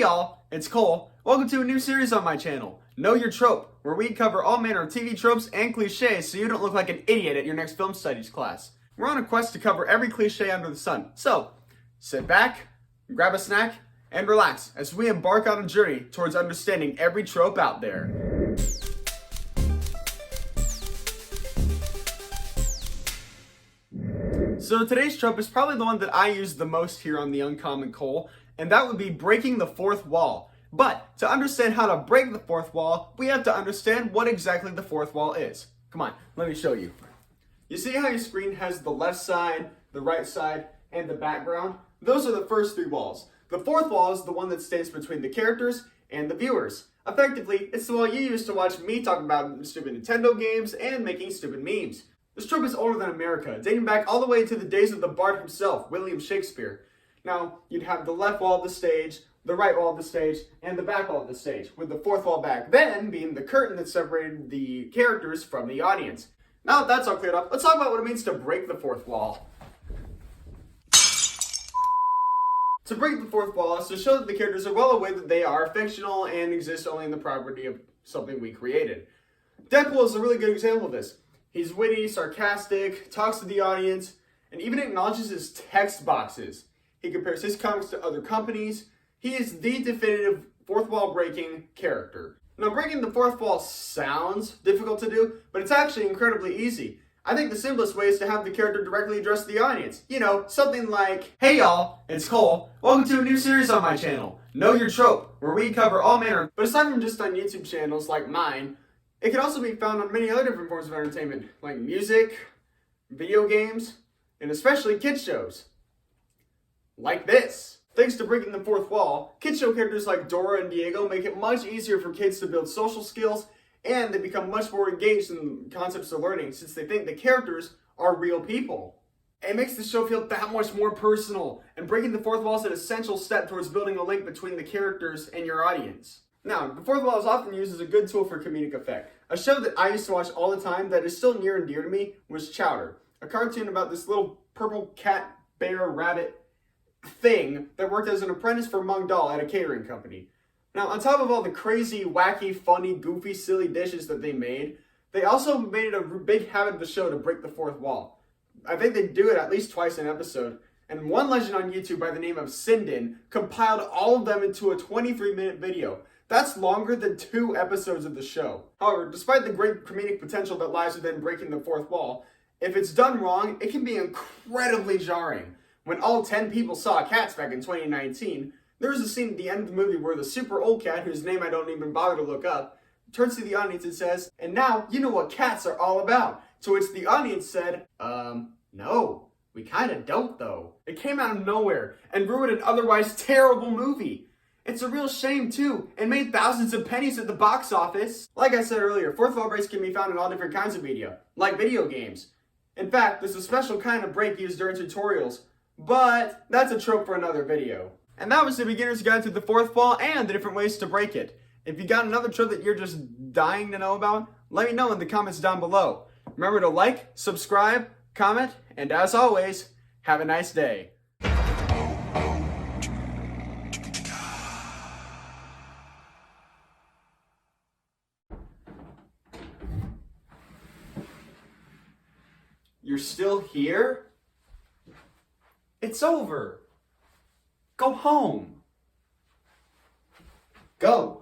y'all, it's Cole. Welcome to a new series on my channel, Know Your Trope, where we cover all manner of TV tropes and cliches so you don't look like an idiot at your next film studies class. We're on a quest to cover every cliche under the sun. So, sit back, grab a snack, and relax as we embark on a journey towards understanding every trope out there. So today's trope is probably the one that I use the most here on the Uncommon Cole, and that would be breaking the fourth wall. But to understand how to break the fourth wall, we have to understand what exactly the fourth wall is. Come on, let me show you. You see how your screen has the left side, the right side, and the background? Those are the first three walls. The fourth wall is the one that stands between the characters and the viewers. Effectively, it's the wall you use to watch me talk about stupid Nintendo games and making stupid memes. This trope is older than America, dating back all the way to the days of the Bard himself, William Shakespeare. Now, you'd have the left wall of the stage, the right wall of the stage, and the back wall of the stage, with the fourth wall back then being the curtain that separated the characters from the audience. Now that that's all cleared up, let's talk about what it means to break the fourth wall. To break the fourth wall is to show that the characters are well aware that they are fictional and exist only in the property of something we created. Deadpool is a really good example of this. He's witty, sarcastic, talks to the audience, and even acknowledges his text boxes. He compares his comics to other companies. He is the definitive fourth wall breaking character. Now, breaking the fourth wall sounds difficult to do, but it's actually incredibly easy. I think the simplest way is to have the character directly address the audience. You know, something like, "Hey y'all, it's Cole. Welcome to a new series on my channel, Know Your Trope, where we cover all manner." But aside from just on YouTube channels like mine, it can also be found on many other different forms of entertainment, like music, video games, and especially kids shows. Like this. Thanks to breaking the fourth wall, kids show characters like Dora and Diego make it much easier for kids to build social skills, and they become much more engaged in the concepts they're learning since they think the characters are real people. It makes the show feel that much more personal, and breaking the fourth wall is an essential step towards building a link between the characters and your audience. Now, the fourth wall is often used as a good tool for comedic effect. A show that I used to watch all the time that is still near and dear to me was Chowder, a cartoon about this little purple cat, bear, rabbit thing that worked as an apprentice for Mung Daal at a catering company. Now, on top of all the crazy, wacky, funny, goofy, silly dishes that they made, they also made it a big habit of the show to break the fourth wall. I think they do it at least twice an episode. And one legend on YouTube by the name of Sindin compiled all of them into a 23-minute video. That's longer than 2 episodes of the show. However, despite the great comedic potential that lies within breaking the fourth wall, if it's done wrong, it can be incredibly jarring. When all 10 people saw Cats back in 2019, there was a scene at the end of the movie where the super old cat, whose name I don't even bother to look up, turns to the audience and says, "And now you know what cats are all about." To which the audience said, no, we kinda don't though. It came out of nowhere and ruined an otherwise terrible movie. It's a real shame too, and made thousands of pennies at the box office. Like I said earlier, fourth wall breaks can be found in all different kinds of media, like video games. In fact, there's a special kind of break used during tutorials, but that's a trope for another video. And that was the beginner's guide to the fourth wall and the different ways to break it. If you got another trope that you're just dying to know about, let me know in the comments down below. Remember to like, subscribe, comment, and as always, have a nice day. You're still here? It's over. Go home. Go.